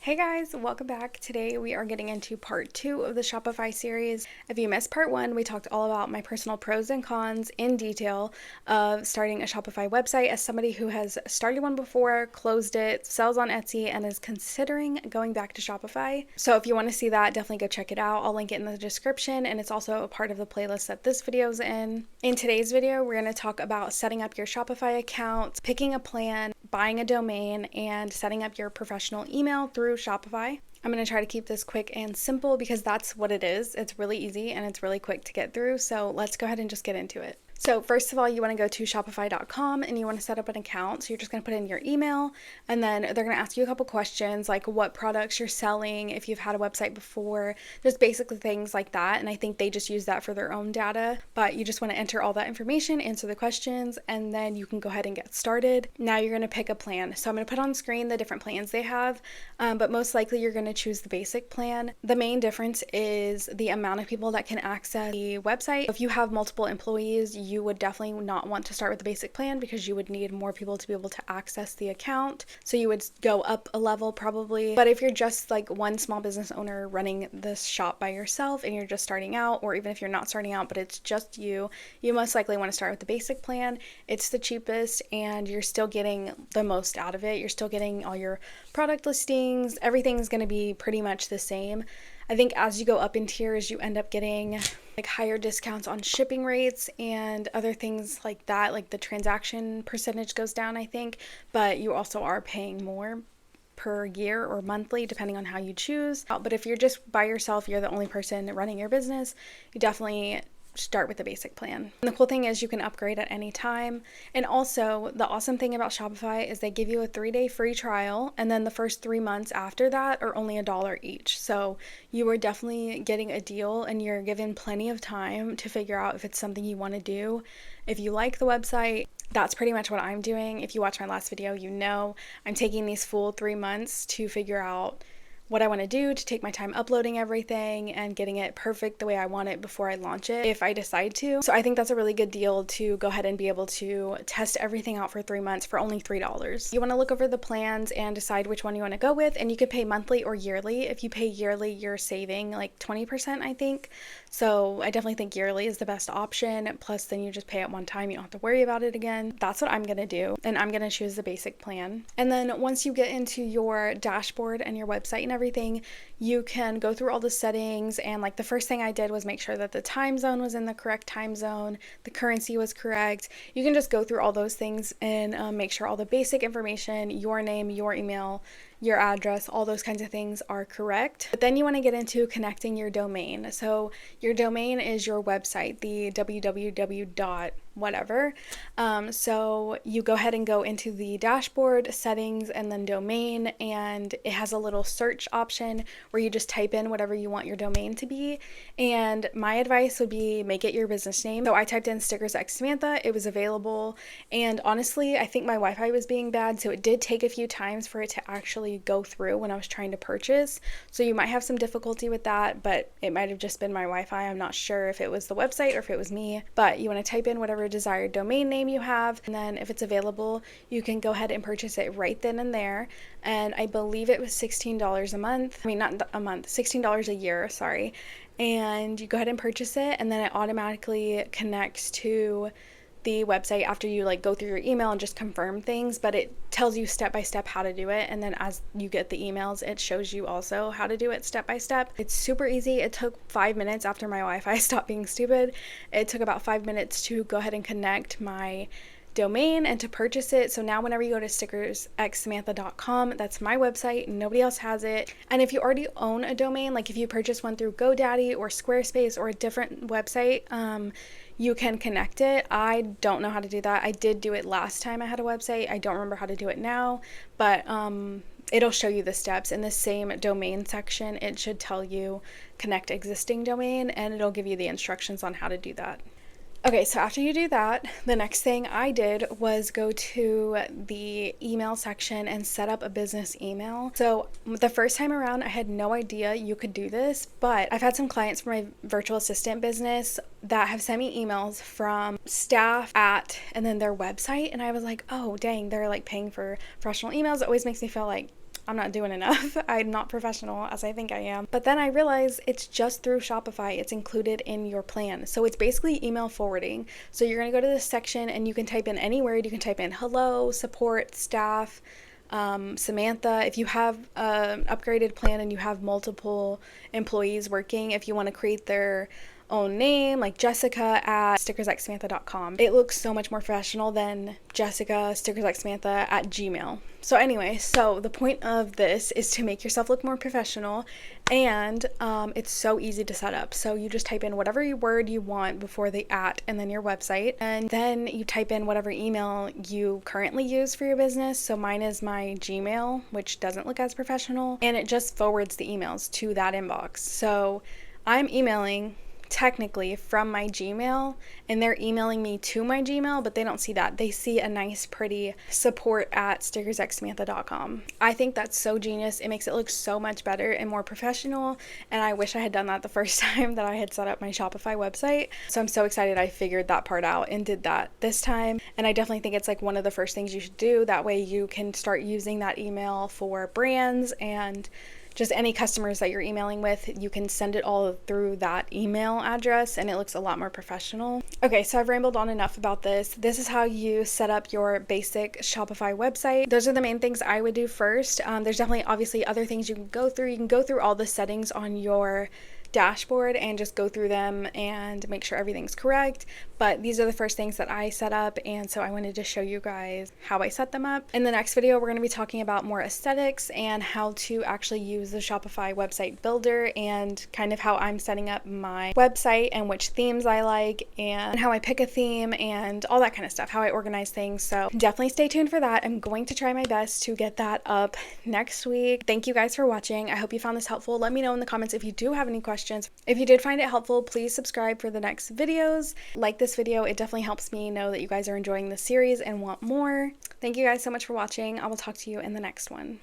Hey guys, welcome back. Today we are getting into part 2 of the Shopify series. If you missed part 1, we talked all about my personal pros and cons in detail of starting a Shopify website as somebody who has started one before, closed it, sells on Etsy, and is considering going back to Shopify. So if you want to see that, definitely go check it out. I'll link it in the description, and it's also a part of the playlist that this video is in. In today's video, we're going to talk about setting up your Shopify account, picking a plan, buying a domain, and setting up your professional email through Shopify. I'm going to try to keep this quick and simple because that's what it is. It's really easy and it's really quick to get through. So let's go ahead and just get into it. So first of all, you want to go to shopify.com and you want to set up an account. So you're just going to put in your email and then they're going to ask you a couple questions like what products you're selling, if you've had a website before, just basically things like that. And I think they just use that for their own data, but you just want to enter all that information, answer the questions, and then you can go ahead and get started. Now you're going to pick a plan. So I'm going to put on screen the different plans they have, but most likely you're going to choose the basic plan. The main difference is the amount of people that can access the website. If you have multiple employees, you would definitely not want to start with the basic plan because you would need more people to be able to access the account. So you would go up a level probably. But if you're just like one small business owner running this shop by yourself and you're just starting out, or even if you're not starting out but it's just you most likely want to start with the basic plan. It's the cheapest and you're still getting the most out of it. You're still getting all your product listings. Everything's going to be pretty much the same. I think as you go up in tiers, you end up getting like higher discounts on shipping rates and other things like that. Like the transaction percentage goes down, I think, but you also are paying more per year or monthly, depending on how you choose. But if you're just by yourself, you're the only person running your business, you definitely start with the basic plan. And the cool thing is you can upgrade at any time. And also the awesome thing about Shopify is they give you a 3-day free trial, and then the first 3 months after that are only $1 each. So you are definitely getting a deal and you're given plenty of time to figure out if it's something you want to do. If you like the website, that's pretty much what I'm doing. If you watch my last video, you know I'm taking these full 3 months to figure out what I want to do, to take my time uploading everything and getting it perfect the way I want it before I launch it, if I decide to. So I think that's a really good deal to go ahead and be able to test everything out for 3 months for only $3. You want to look over the plans and decide which one you want to go with, and you could pay monthly or yearly. If you pay yearly, you're saving like 20%, I think. So I definitely think yearly is the best option. Plus then you just pay it one time. You don't have to worry about it again. That's what I'm going to do. And I'm going to choose the basic plan. And then once you get into your dashboard and your website and everything, you can go through all the settings. And like the first thing I did was make sure that the time zone was in the correct time zone, the currency was correct. You can just go through all those things and make sure all the basic information, your name, your email, your address, all those kinds of things are correct. But then you want to get into connecting your domain. So your domain is your website, the www. Whatever. So you go ahead and go into the dashboard, settings, and then domain, and it has a little search option where you just type in whatever you want your domain to be. And my advice would be make it your business name. So I typed in stickersxsamantha, it was available, and honestly, I think my Wi-Fi was being bad, so it did take a few times for it to actually go through when I was trying to purchase. So you might have some difficulty with that, but it might have just been my Wi-Fi. I'm not sure if it was the website or if it was me, but you want to type in whatever desired domain name you have, and then if it's available, you can go ahead and purchase it right then and there. And I believe it was $16 a month. I mean, not a month, $16 a year, sorry. And you go ahead and purchase it, and then it automatically connects to the website after you like go through your email and just confirm things, but it tells you step by step how to do it. And then as you get the emails, it shows you also how to do it step by step. It's super easy. It took 5 minutes after my Wi-Fi stopped being stupid. It took about 5 minutes to go ahead and connect my domain and to purchase it. So now whenever you go to stickersxsamantha.com, that's my website. Nobody else has it. And if you already own a domain, like if you purchase one through GoDaddy or Squarespace or a different website, you can connect it. I don't know how to do that. I did do it last time I had a website. I don't remember how to do it now, but it'll show you the steps in the same domain section. It should tell you connect existing domain, and it'll give you the instructions on how to do that. Okay, so after you do that, the next thing I did was go to the email section and set up a business email. So the first time around, I had no idea you could do this, but I've had some clients for my virtual assistant business that have sent me emails from staff at and then their website, and I was like, oh dang, they're like paying for professional emails. It always makes me feel like I'm not doing enough. I'm not professional as I think I am. But then I realized it's just through Shopify. It's included in your plan. So it's basically email forwarding. So you're going to go to this section and you can type in any word. You can type in hello, support, staff, Samantha. If you have an upgraded plan and you have multiple employees working, if you want to create their own name, like Jessica at stickersxsamantha.com. It looks so much more professional than Jessica stickersxsamantha at Gmail. So anyway, so the point of this is to make yourself look more professional, and it's so easy to set up. So you just type in whatever word you want before the at and then your website, and then you type in whatever email you currently use for your business. So mine is my Gmail, which doesn't look as professional, and it just forwards the emails to that inbox. So I'm emailing technically from my Gmail, and they're emailing me to my Gmail, but they don't see that. They see a nice, pretty support at stickersxsamantha.com. I think that's so genius. It makes it look so much better and more professional, and I wish I had done that the first time that I had set up my Shopify website. So I'm so excited I figured that part out and did that this time, and I definitely think it's like one of the first things you should do. That way you can start using that email for brands and just any customers that you're emailing with. You can send it all through that email address and it looks a lot more professional. Okay, so I've rambled on enough about this. This is how you set up your basic Shopify website. Those are the main things I would do first. There's definitely obviously other things you can go through. You can go through all the settings on your dashboard and just go through them and make sure everything's correct, but these are the first things that I set up, and so I wanted to show you guys how I set them up. In the next video, we're going to be talking about more aesthetics and how to actually use the Shopify website builder and kind of how I'm setting up my website and which themes I like and how I pick a theme and all that kind of stuff, how I organize things. So definitely stay tuned for that. I'm going to try my best to get that up next week. Thank you guys for watching. I hope you found this helpful. Let me know in the comments if you do have any questions. If you did find it helpful, please subscribe for the next videos. Like this video, it definitely helps me know that you guys are enjoying the series and want more. Thank you guys so much for watching. I will talk to you in the next one.